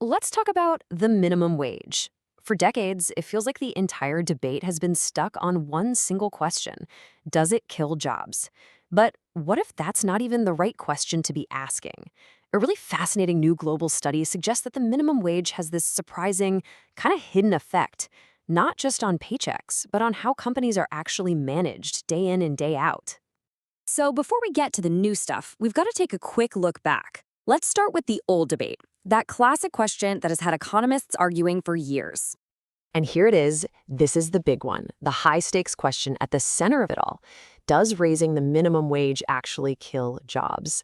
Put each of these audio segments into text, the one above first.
Let's talk about the minimum wage. For decades, it feels like the entire debate has been stuck on one single question. Does it kill jobs? But what if that's not even the right question to be asking? A really fascinating new global study suggests that the minimum wage has this surprising, kind of hidden effect, not just on paychecks, but on how companies are actually managed day in and day out. So before we get to the new stuff, we've got to take a quick look back. Let's start with the old debate, that classic question that has had economists arguing for years. And here it is. This is the big one, the high-stakes question at the center of it all. Does raising the minimum wage actually kill jobs?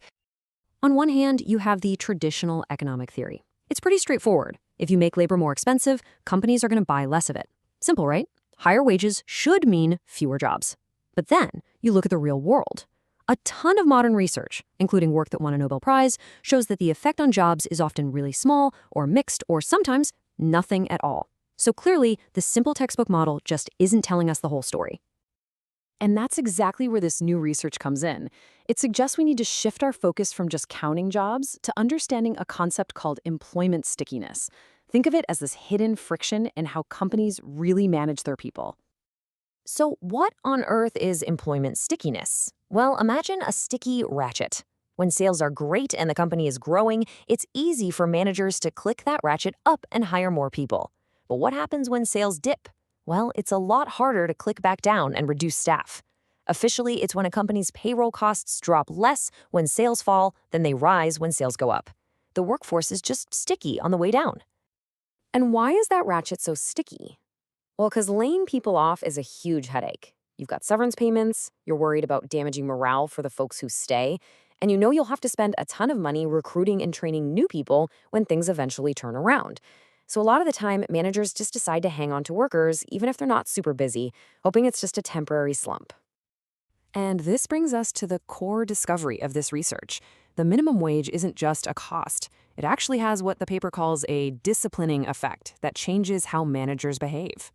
On one hand, you have the traditional economic theory. It's pretty straightforward. If you make labor more expensive, companies are going to buy less of it. Simple, right? Higher wages should mean fewer jobs. But then you look at the real world. A ton of modern research, including work that won a Nobel Prize, shows that the effect on jobs is often really small or mixed or sometimes nothing at all. So clearly, the simple textbook model just isn't telling us the whole story. And that's exactly where this new research comes in. It suggests we need to shift our focus from just counting jobs to understanding a concept called employment stickiness. Think of it as this hidden friction in how companies really manage their people. So what on earth is employment stickiness? Well, imagine a sticky ratchet. When sales are great and the company is growing, it's easy for managers to click that ratchet up and hire more people. But what happens when sales dip? Well, it's a lot harder to click back down and reduce staff. Officially, it's when a company's payroll costs drop less when sales fall than they rise when sales go up. The workforce is just sticky on the way down. And why is that ratchet so sticky? Well, because laying people off is a huge headache. You've got severance payments, you're worried about damaging morale for the folks who stay, and you know you'll have to spend a ton of money recruiting and training new people when things eventually turn around. So a lot of the time, managers just decide to hang on to workers, even if they're not super busy, hoping it's just a temporary slump. And this brings us to the core discovery of this research. The minimum wage isn't just a cost. It actually has what the paper calls a disciplining effect that changes how managers behave.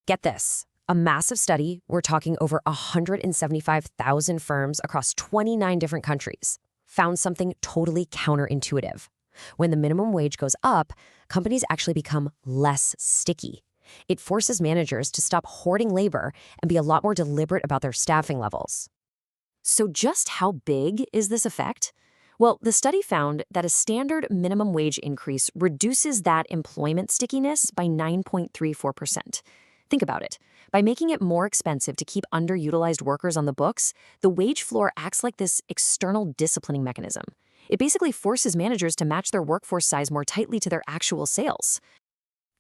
Get this. A massive study, we're talking over 175,000 firms across 29 different countries, found something totally counterintuitive. When the minimum wage goes up, companies actually become less sticky. It forces managers to stop hoarding labor and be a lot more deliberate about their staffing levels. So just how big is this effect? Well, the study found that a standard minimum wage increase reduces that employment stickiness by 9.34%. Think about it. By making it more expensive to keep underutilized workers on the books, the wage floor acts like this external disciplining mechanism. It basically forces managers to match their workforce size more tightly to their actual sales.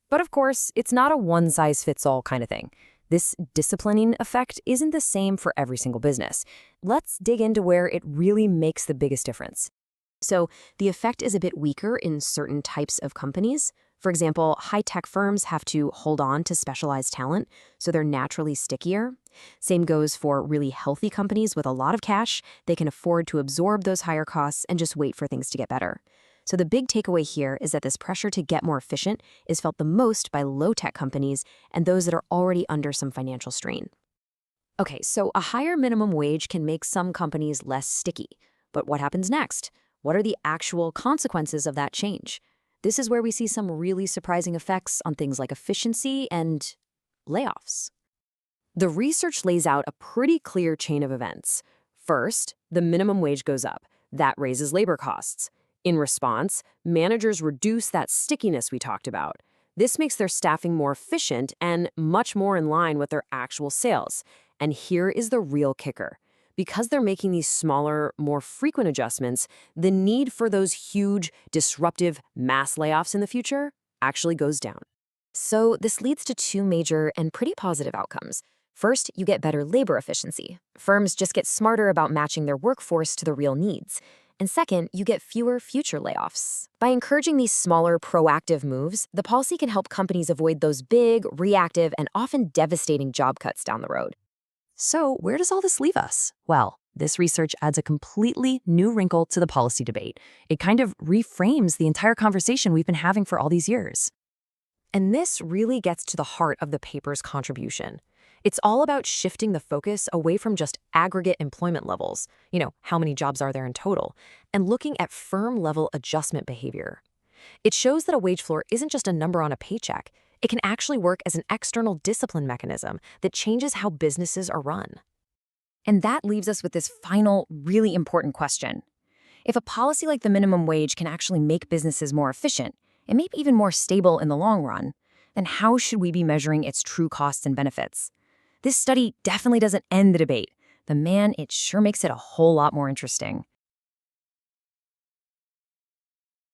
But of course, it's not a one-size-fits-all kind of thing. This disciplining effect isn't the same for every single business. Let's dig into where it really makes the biggest difference. So the effect is a bit weaker in certain types of companies. For example, high-tech firms have to hold on to specialized talent, so they're naturally stickier. Same goes for really healthy companies with a lot of cash. They can afford to absorb those higher costs and just wait for things to get better. So the big takeaway here is that this pressure to get more efficient is felt the most by low-tech companies and those that are already under some financial strain. Okay, so a higher minimum wage can make some companies less sticky. But what happens next? What are the actual consequences of that change? This is where we see some really surprising effects on things like efficiency and layoffs. The research lays out a pretty clear chain of events. First, the minimum wage goes up. That raises labor costs. In response, managers reduce that stickiness we talked about. This makes their staffing more efficient and much more in line with their actual sales. And here is the real kicker. Because they're making these smaller, more frequent adjustments, the need for those huge, disruptive mass layoffs in the future actually goes down. So this leads to two major and pretty positive outcomes. First, you get better labor efficiency. Firms just get smarter about matching their workforce to the real needs. And second, you get fewer future layoffs. By encouraging these smaller, proactive moves, the policy can help companies avoid those big, reactive, and often devastating job cuts down the road. So where does all this leave us? Well, this research adds a completely new wrinkle to the policy debate. It kind of reframes the entire conversation we've been having for all these years. And this really gets to the heart of the paper's contribution. It's all about shifting the focus away from just aggregate employment levels, how many jobs are there in total, and looking at firm-level adjustment behavior. It shows that a wage floor isn't just a number on a paycheck. It can actually work as an external discipline mechanism that changes how businesses are run. And that leaves us with this final, really important question. If a policy like the minimum wage can actually make businesses more efficient, and maybe even more stable in the long run, then how should we be measuring its true costs and benefits? This study definitely doesn't end the debate, but man, it sure makes it a whole lot more interesting.